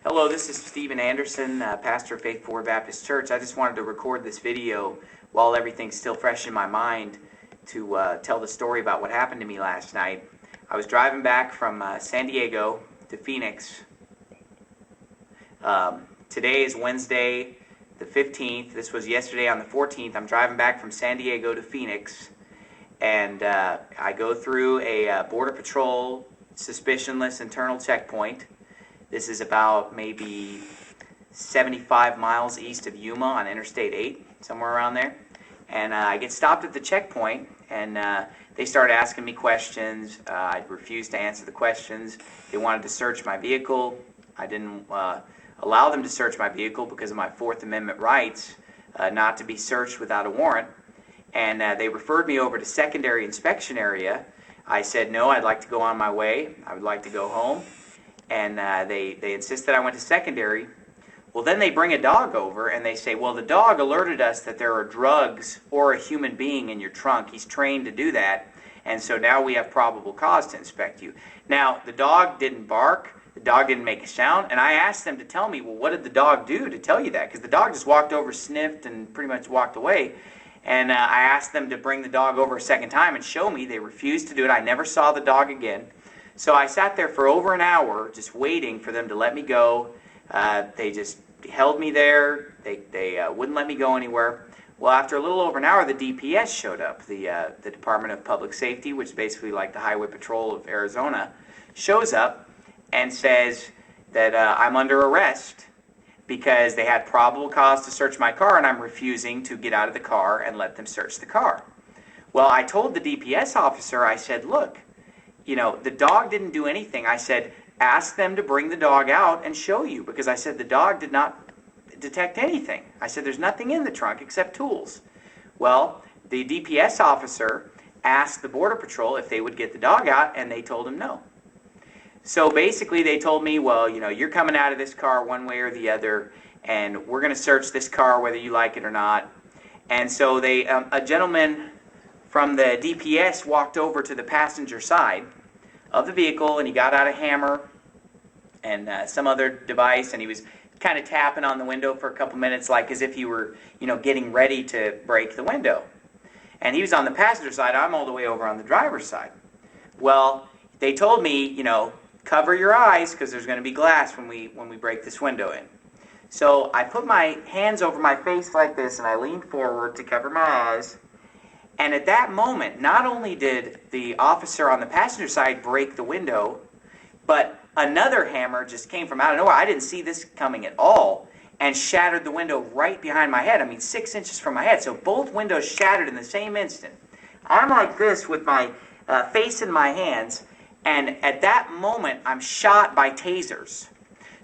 Hello, this is Stephen Anderson, pastor of Faith Forward Baptist Church. I just wanted to record this video while everything's still fresh in my mind to tell the story about what happened to me last night. I was driving back from San Diego to Phoenix. Today is Wednesday the 15th. This was yesterday on the 14th. I'm driving back from San Diego to Phoenix, and I go through a Border Patrol suspicionless internal checkpoint. This is about maybe 75 miles east of Yuma on Interstate 8, somewhere around there. And I get stopped at the checkpoint, and they start asking me questions. I refused to answer the questions. They wanted to search my vehicle. I didn't allow them to search my vehicle because of my Fourth Amendment rights not to be searched without a warrant. And they referred me over to secondary inspection area. I said, no, I'd like to go on my way. I would like to go home. And they insisted I went to secondary. Well, then they bring a dog over and they say, well, the dog alerted us that there are drugs or a human being in your trunk. He's trained to do that, and so now we have probable cause to inspect you. Now, the dog didn't bark. The dog didn't make a sound, and I asked them to tell me, well, what did the dog do to tell you that? Because the dog just walked over, sniffed, and pretty much walked away. And I asked them to bring the dog over a second time and show me. They refused to do it. I never saw the dog again. So I sat there for over an hour just waiting for them to let me go. They just held me there. They wouldn't let me go anywhere. Well, after a little over an hour, the DPS showed up, the Department of Public Safety, which is basically like the Highway Patrol of Arizona, shows up and says that I'm under arrest because they had probable cause to search my car, and I'm refusing to get out of the car and let them search the car. Well, I told the DPS officer, I said, look, you know, the dog didn't do anything. I said, ask them to bring the dog out and show you, because I said the dog did not detect anything. I said there's nothing in the trunk except tools. Well, the DPS officer asked the Border Patrol if they would get the dog out, and they told him no. So basically they told me, well, you know, you're coming out of this car one way or the other, and we're going to search this car whether you like it or not. And so they, a gentleman from the DPS walked over to the passenger side of the vehicle, and he got out a hammer and some other device, and he was kind of tapping on the window for a couple minutes, like as if he were, you know, getting ready to break the window. And he was on the passenger side. I'm all the way over on the driver's side. Well, they told me, you know, cover your eyes because there's going to be glass when we break this window in. So I put my hands over my face like this, and I leaned forward to cover my eyes. And at that moment, not only did the officer on the passenger side break the window, but another hammer just came from out of nowhere. I didn't see this coming at all, and shattered the window right behind my head. I mean, 6 inches from my head. So both windows shattered in the same instant. I'm like this with my face in my hands, and at that moment, I'm shot by tasers.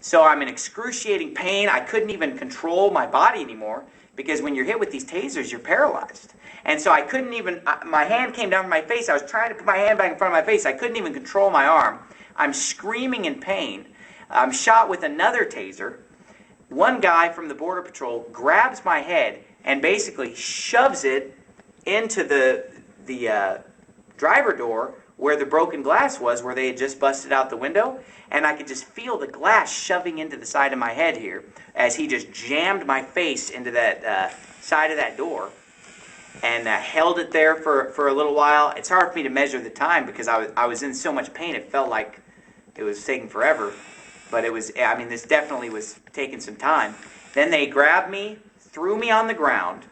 So I'm in excruciating pain. I couldn't even control my body anymore, because when you're hit with these tasers, you're paralyzed. And so I couldn't even, my hand came down from my face. I was trying to put my hand back in front of my face. I couldn't even control my arm. I'm screaming in pain. I'm shot with another taser. One guy from the Border Patrol grabs my head and basically shoves it into the driver door where the broken glass was, where they had just busted out the window. And I could just feel the glass shoving into the side of my head here as he just jammed my face into that side of that door. And held it there for a little while. It's hard for me to measure the time because I was in so much pain. It felt like it was taking forever. But it was, I mean, this definitely was taking some time. Then they grabbed me, threw me on the ground.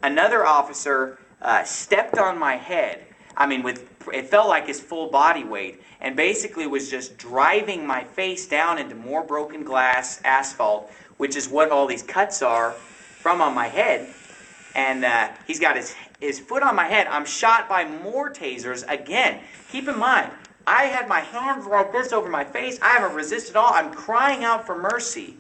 Another officer stepped on my head. I mean, it felt like his full body weight. And basically was just driving my face down into more broken glass asphalt, which is what all these cuts are from on my head. And he's got his foot on my head. I'm shot by more tasers again. Keep in mind, I had my hands like this over my face. I haven't resisted at all. I'm crying out for mercy.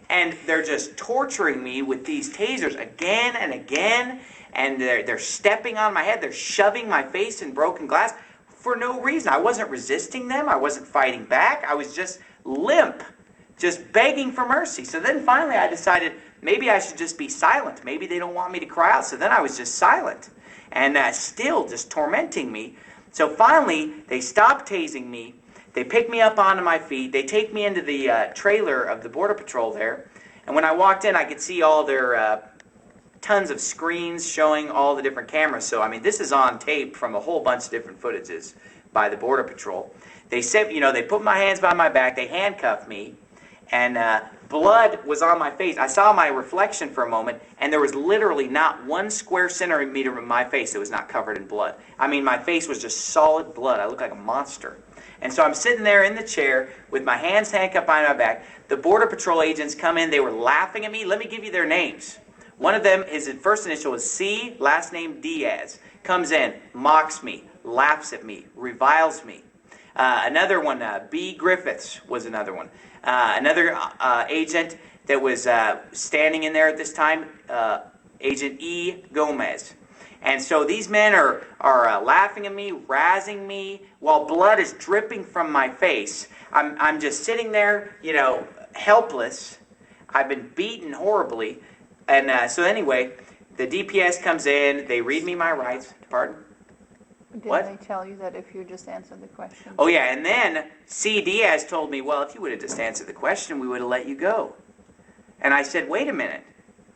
And they're just torturing me with these tasers again and again. And they're stepping on my head. They're shoving my face in broken glass for no reason. I wasn't resisting them. I wasn't fighting back. I was just limp, just begging for mercy. So then finally I decided, maybe I should just be silent. Maybe they don't want me to cry out. So then I was just silent, and still just tormenting me. So finally, they stopped tasing me. They pick me up onto my feet. They take me into the trailer of the Border Patrol there. And when I walked in, I could see all their tons of screens showing all the different cameras. So, I mean, this is on tape from a whole bunch of different footages by the Border Patrol. They said, you know, they put my hands behind my back. They handcuffed me. And blood was on my face. I saw my reflection for a moment, and there was literally not 1 square centimeter of my face that was not covered in blood. I mean, my face was just solid blood. I looked like a monster. And so I'm sitting there in the chair with my hands handcuffed behind my back. The Border Patrol agents come in. They were laughing at me. Let me give you their names. One of them, his first initial was C, last name Diaz. Comes in, mocks me, laughs at me, reviles me. Another one, B. Griffiths was another one. Another agent that was standing in there at this time, Agent E. Gomez. And so these men are laughing at me, razzing me, while blood is dripping from my face. I'm just sitting there, you know, helpless. I've been beaten horribly. And so anyway, the DPS comes in, they read me my rights. Pardon? Didn't they tell you that if you just answered the question? Oh yeah, and then C. Diaz told me, well, if you would have just answered the question, we would have let you go. And I said, wait a minute.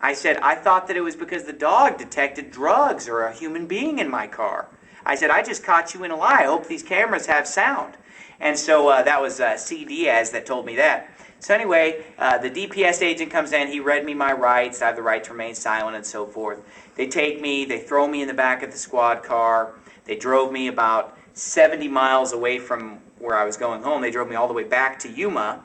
I said, I thought that it was because the dog detected drugs or a human being in my car. I said, I just caught you in a lie. I hope these cameras have sound. And so that was C. Diaz that told me that. So anyway, the DPS agent comes in. He read me my rights. I have the right to remain silent and so forth. They take me. They throw me in the back of the squad car. They drove me about 70 miles away from where I was going home. They drove me all the way back to Yuma.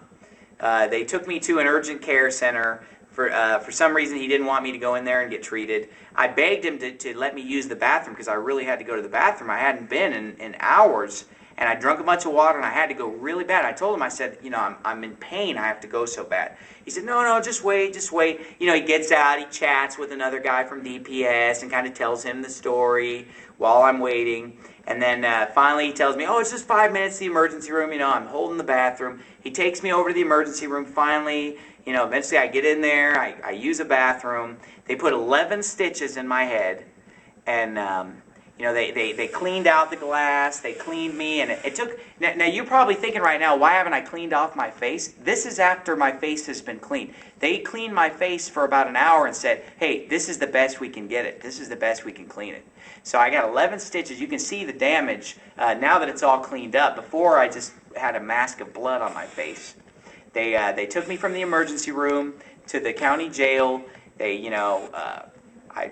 They took me to an urgent care center. For some reason, he didn't want me to go in there and get treated. I begged him to let me use the bathroom because I really had to go to the bathroom. I hadn't been in hours, and I drank a bunch of water, and I had to go really bad. I told him, I said, you know, I'm in pain. I have to go so bad. He said, no, just wait, just wait. You know, he gets out, he chats with another guy from DPS and kind of tells him the story while I'm waiting. And then finally he tells me, oh, it's just 5 minutes, the emergency room. You know, I'm holding the bathroom. He takes me over to the emergency room. Finally, you know, eventually I get in there. I use a bathroom. They put 11 stitches in my head. And, you know, they cleaned out the glass. They cleaned me. And it took... Now, you're probably thinking right now, why haven't I cleaned off my face? This is after my face has been cleaned. They cleaned my face for about an hour and said, hey, this is the best we can get it. This is the best we can clean it. So I got 11 stitches. You can see the damage now that it's all cleaned up. Before, I just had a mask of blood on my face. They took me from the emergency room to the county jail. They, you know, I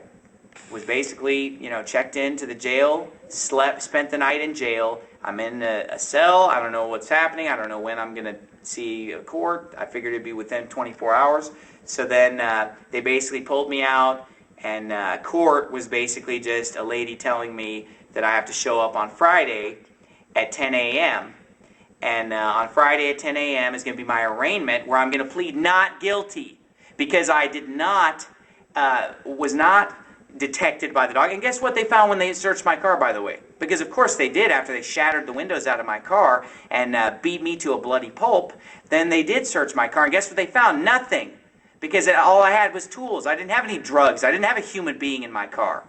was basically, you know, checked into the jail, spent the night in jail. I'm in a cell. I don't know what's happening. I don't know when I'm going to see a court. I figured it'd be within 24 hours. So then they basically pulled me out, and court was basically just a lady telling me that I have to show up on Friday at 10 a.m., and on Friday at 10 a.m. is going to be my arraignment, where I'm going to plead not guilty because I was not detected by the dog. And guess what they found when they searched my car, by the way? Because of course they did after they shattered the windows out of my car and beat me to a bloody pulp. Then they did search my car, and guess what they found? Nothing. Because all I had was tools. I didn't have any drugs. I didn't have a human being in my car.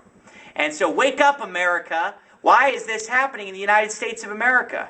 And so wake up, America. Why is this happening in the United States of America?